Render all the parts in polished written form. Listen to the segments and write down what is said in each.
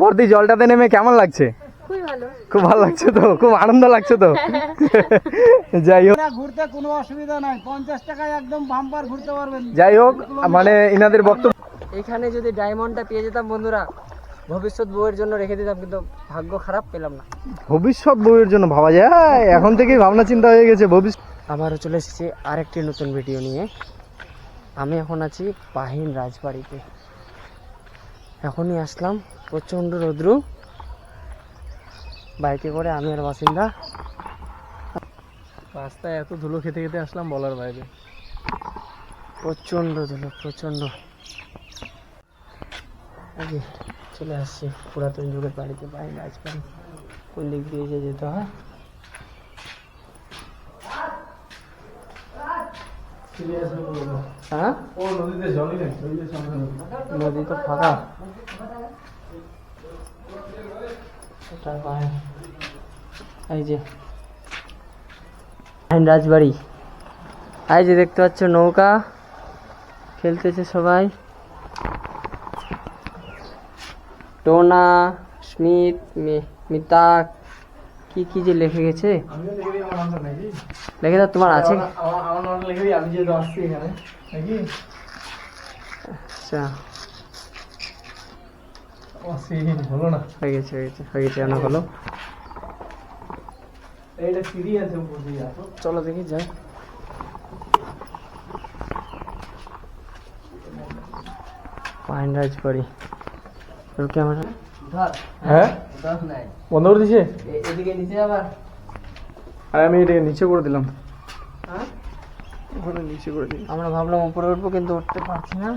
বর্দি জলটাতে নেমে কেমন লাগছে? খুব ভালো লাগছে তো, খুব আনন্দ লাগছে তো। যাই হোক, ঘুরতে কোনো অসুবিধা নাই, 50 টাকায় একদম বাম্পার ঘুরতে পারবেন। যাই হোক, মানে ইনাদের বক্তব্য, এখানে যদি ডায়মন্ডটা পেয়ে যেতাম বন্ধুরা, ভবিষ্যৎ বউয়ের জন্য রেখে দিতাম, কিন্তু ভাগ্য খারাপ, পেলাম না। ভবিষ্যৎ বউয়ের জন্য ভাবা যায়, এখন থেকেই ভাবনা চিন্তা হয়ে গেছে ভবিষ্যৎ। আবারও চলে এসেছি আরেকটি নতুন ভিডিও নিয়ে। আমি এখন আছি পাহিন রাজবাড়িতে। এখনই আসলাম, প্রচণ্ড রৌদ্র, বাইকে করে আমি আর বাসিন্দা। রাস্তায় এত ধুলো খেতে খেতে আসলাম বলার বাইরে, প্রচণ্ড ধুলো, প্রচণ্ড। আগে চলে আসছি পুরাতন যুগের বাড়িতে, পাহিন রাজবাড়ি। কোন দিক দিয়ে যেতে হয়? হ্যাঁ, ও নদীতে জলই নেই, নদী তো ফাঁকা। এই যে পাহিন রাজবাড়ি, এই যে দেখতে পাচ্ছ নৌকা খেলতেছে সবাই। টোনা, স্মিত, মিতাক, কি কি যে লিখে গেছে, লিখে দাও। তোমার আছে? আমি যে আসছি এখানে নাকি? আচ্ছা, হলো না, হয়ে গেছে, হয়ে গেছে, হয়ে গেছে, অনেক হলো। এইটা সিঁড়ি আছে উপর দিয়ে, চলো দেখি যাই। পাহিন রাজবাড়ি ক্যামেরা হ্যাঁ বন্ধ করে দিছে, এদিকে নিচে আবার। আর আমি এটাকে নিচে করে দিলাম। ওখানে নিচে করে দিই। আমরা ভাবলাম উপরে উঠবো, কিন্তু উঠতে পারছি না।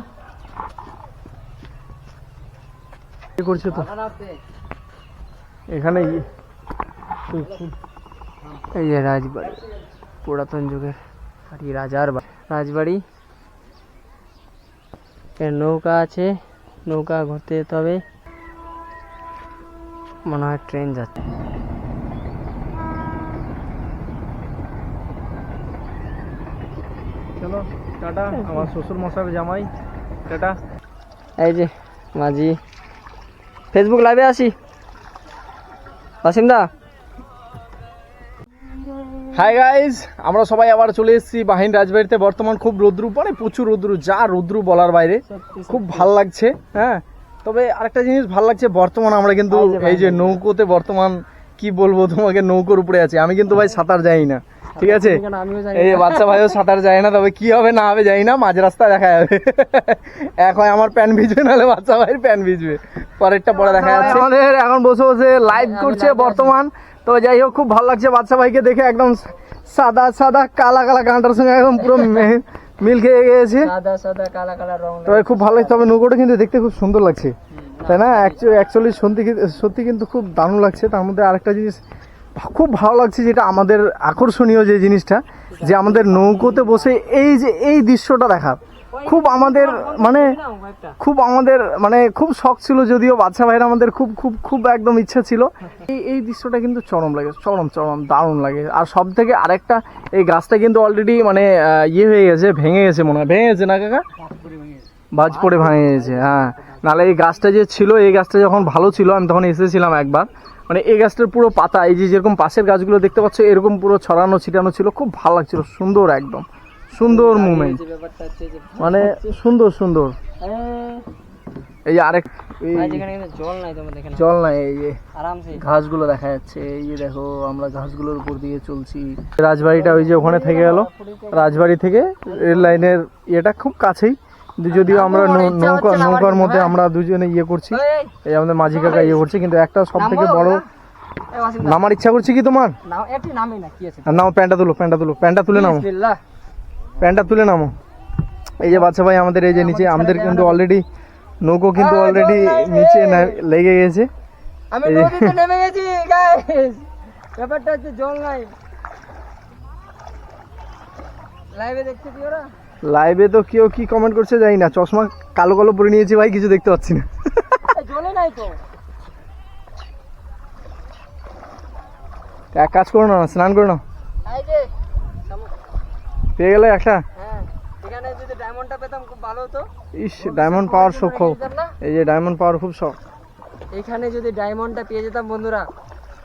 কি করছে তো এখানে? এই যে রাজবাড়ি, পুরাতন যুগের বাড়ি, রাজার রাজবাড়ি। এর নৌকা আছে, নৌকা ঘুরতে যেতে হবে, মনে হয় ট্রেন যাচ্ছে। চলো টাটা, আমার শ্বশুর মশাই জামাই, টাটা। এই যে মাঝি, ফেসবুক লাইভে আসি বাসিন্দা। হাই গাইজ, আমরা সবাই আবার চলে এসেছি পাহিন রাজবাড়িতে। বর্তমান খুব রৌদ্রু, মানে প্রচুর রৌদ্রু, যা রৌদ্রু বলার বাইরে। খুব ভাল লাগছে। হ্যাঁ, তবে আরেকটা জিনিস ভাল লাগছে, বর্তমান আমরা কিন্তু এই যে নৌকোতে, বর্তমান কি বলবো তোমাকে, নৌকোর উপরে আছে। আমি কিন্তু ভাই সাঁতার যাই না, ঠিক আছে? এই বাচ্চা ভাইও সাঁতার যায় না, তবে কি হবে না হবে যাই না, মাঝ রাস্তা দেখা যাবে। এক হয় আমার প্যান্ট ভিজবে, নাহলে বাচ্চা ভাইয়ের প্যান্ট ভিজবে, পরেরটা পরে দেখা যাচ্ছে। আমাদের এখন বসে বসে লাইভ করছে বর্তমান। তো যাই হোক, খুব ভালো লাগছে বাচ্চা ভাইকে দেখে, একদম সাদা সাদা কালা কালা গানটার সঙ্গে একদম পুরো মিল খেয়ে গেছে, সাদা সাদা কালা কালা রং। তবে খুব ভালো লাগছে। তবে নৌকোটা কিন্তু দেখতে খুব সুন্দর লাগছে, তাই না? অ্যাকচুয়ালি সত্যি কিন্তু খুব দারুণ লাগছে। তার মধ্যে আরেকটা জিনিস খুব ভালো লাগছে, যেটা আমাদের আকর্ষণীয় যে জিনিসটা, যে আমাদের নৌকোতে বসে এই যে এই দৃশ্যটা দেখা, খুব আমাদের খুব শখ ছিল। যদিও বাচ্চা ভাইরা আমাদের খুব খুব খুব একদম ইচ্ছা ছিল। এই দৃশ্যটা কিন্তু চরম লাগে, চরম দারুণ লাগে। আর সব থেকে আরেকটা, এই গাছটা কিন্তু অলরেডি মানে ইয়ে হয়ে গেছে, ভেঙে গেছে মনে হয়, ভেঙে গেছে না কাকা? বাজ পড়ে ভেঙে গেছে, হ্যাঁ। নাহলে এই গাছটা যে ছিল, এই গাছটা যখন ভালো ছিল, আমি তখন এসেছিলাম একবার, মানে এই গাছটার পুরো পাতা, এই যে যেরকম পাশের গাছগুলো দেখতে পাচ্ছ, এরকম পুরো ছড়ানো ছিটানো ছিল, খুব ভালো লাগছিল, সুন্দর, একদম সুন্দর মুভমেন্ট, মানে সুন্দর সুন্দর। এই যে আরেক জল নাই, এই যে ঘাসগুলো দেখা যাচ্ছে, এই যে দেখো আমরা ঘাসগুলোর উপর দিয়ে চলছি। রাজবাড়িটা ওই যে ওখানে থেকে গেল, রাজবাড়ি থেকে রেল লাইনের ইয়েটা খুব কাছেই, যদিও আমরা নৌকার মধ্যে আমরা দুজনে ইয়ে করছি, এই আমাদের মাঝি কাকা ইয়ে করছে। কিন্তু একটা সব থেকে বড়, নামার ইচ্ছা করছে কি তোমার? নাও, প্যান্টটা তুলে নামো, প্যান্টটা তুলে নামো। এই যে বাচ্চা ভাই আমাদের, এই যে নিচে আমাদের কিন্তু অলরেডি নৌকো কিন্তু অলরেডি নিচে লেগে গেছে। আমি নদীতে নেমে গেছি গাইস, ব্যাপারটা হচ্ছে জল নাই। লাইভে দেখতে কি ওরা? লাইভে তো কেউ কি কমেন্ট করছে জানি না, চশমা কালো কালো পরে নিয়েছি ভাই, কিছু দেখতে পাচ্ছি না। জলে নাই তো, এক কাজ করো না, স্নান করে নাও, পেয়ে গেলে একটা। এখানে যদি ডায়মন্ডটা পেতাম খুব ভালো হতো। ইস, ডায়মন্ড পাওয়ার শখ, এই যে ডায়মন্ড পাওয়ার খুব শখ। এখানে যদি ডায়মন্ডটা পেয়ে যেতাম বন্ধুরা,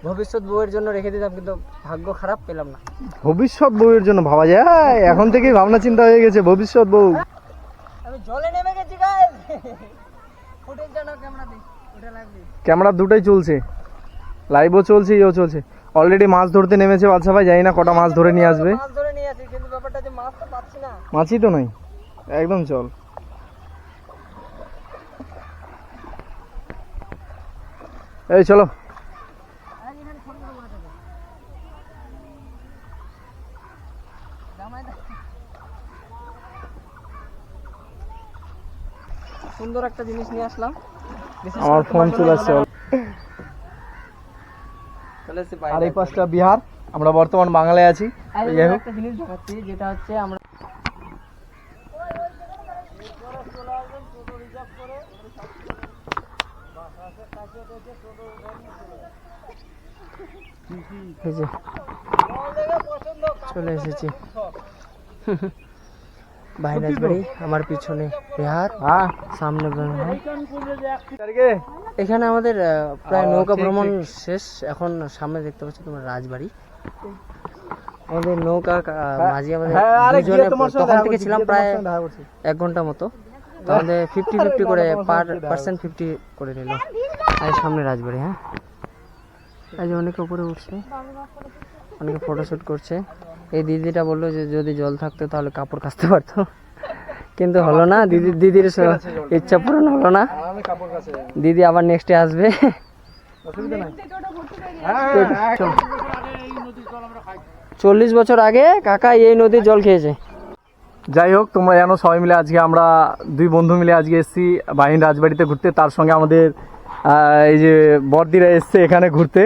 ভবিষ্যৎ বউয়ের জন্য রেখে দিতাম, কিন্তু ভাগ্য খারাপ, পেলাম না। ভবিষ্যৎ বউয়ের জন্য ভাবা যায়, এখন থেকেই ভাবনা চিন্তা হয়ে গেছে ভবিষ্যৎ বউ। আমি জলে নেমে গেছি গাইস। ফুটেজ জানো ক্যামেরাতে, ওটা লাগবে। ক্যামেরা দুটোই চলছে, লাইভও চলছে, ইও চলছে। অলরেডি মাছ ধরতে নেমেছে বাদশা ভাই, জানি না কটা মাছ ধরে নিয়ে আসবে। মাছ ধরে নিয়ে আসি, কিন্তু ব্যাপারটা যে মাছ তো পাচ্ছি না। মাছই তো নাই একদম। চল এই চলো। সুন্দর একটা জিনিস নিয়ে আসলাম। আমার ফোন চলে আসছে। চলে এসেছি আর এই পাশটা বিহার, আমরা বর্তমান বাংলায় আছি। যাই হোক, একটা জিনিস দেখাচ্ছি, যেটা হচ্ছে আমরা এই যে চলে এসেছি ভাইন রাজবাড়ি। আমার পিছনে বিহার, হ্যাঁ সামনে বাংলা। তারকে এখানে আমাদের প্রায় নৌকা ভ্রমণ শেষ। এখন সামনে দেখতে পাচ্ছ তোমরা রাজবাড়ি। আমাদের নৌকা মাঝি আমাদের দুজনে তখন থেকে ছিলাম প্রায় 1 ঘন্টা মতো। তো আমাদের 50-50 করে পার পার্সেন্ট 50 করে নিল। আর সামনে রাজবাড়ি। হ্যাঁ, এই যে অনেকে উপরে উঠছে, অনেকে ফটোশুট করছে। এই দিদিটা বললো যে যদি জল থাকতো তাহলে কাপড় কাচতে পারতো, কিন্তু হলো না। দিদির ইচ্ছা পূরণ হলো না। আমি কাপড় কাছে যাই, দিদি আবার নেক্সটে আসবে। অসুবিধা নাই। 40 বছর আগে কাকা এই নদীর জল খেয়েছে। যাই হোক, তোমরা জানো সবাই মিলে আজকে আমরা 2 বন্ধু মিলে আজকে এসেছি বাহিন রাজবাড়িতে ঘুরতে। তার সঙ্গে আমাদের এই যে বর্দিরা এসছে এখানে ঘুরতে।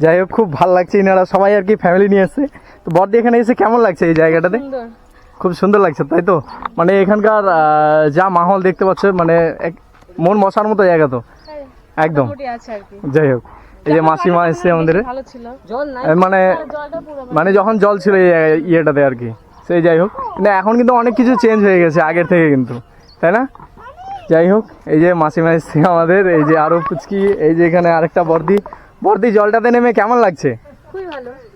যাই হোক, খুব ভালো লাগছে। এনারা সবাই আর কি ফ্যামিলি নিয়ে এসছে। তো বর্দি এখানে এসে কেমন লাগছে এই জায়গাটাতে? খুব সুন্দর লাগছে, তাই তো? মানে এখানকার যা মাহল দেখতে পাচ্ছ, মানে মন বসার মতো জায়গা তো একদম। যাই হোক, এই যে মাসিমা এসছে আমাদের, জল নাই মানে যখন জল ছিল এই ইয়েটাতে আর কি। সেই যাই হোক, না এখন কিন্তু অনেক কিছু চেঞ্জ হয়ে গেছে আগের থেকে কিন্তু, তাই না? যাই হোক, এই যে মাসিমা এসছে আমাদের, এই যে আরো পুচকি, এই যে এখানে আরেকটা বর্দি। বর্দি, জলটাতে নেমে কেমন লাগছে?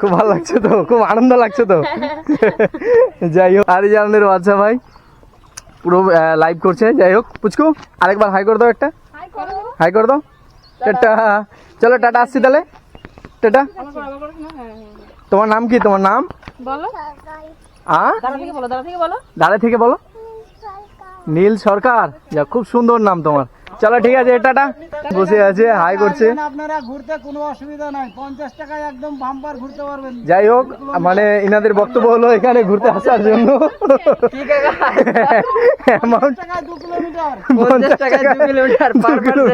খুব ভালো লাগছে তো, খুব আনন্দ লাগছে তো। যাই হোক, আর এই যে আমাদের বাচ্চা ভাই পুরো লাইভ করছে। যাই হোক, পুচকু আরেকবার হাই করে দাও, একটা হাই করে দাও। টাটা, চলো টাটা, আসছি তাহলে, টাটা। তোমার নাম কি? তোমার নাম দাঁড়া থেকে বলো। নীল সরকার, যা খুব সুন্দর নাম তোমার। চলো ঠিক আছে, টাটা। বসে আছে, হাই করছে। আপনারা ঘুরতে কোনো অসুবিধা নাই, 50 টাকায় একদম বাম্পার ঘুরতে পারবেন। যাই হোক, মানে ইনাদের বক্তব্য হলো এখানে ঘুরতে আসার জন্য টাকায় 2 কিলোমিটার। 50 টাকায় 2 কিলোমিটার পার পার্সন।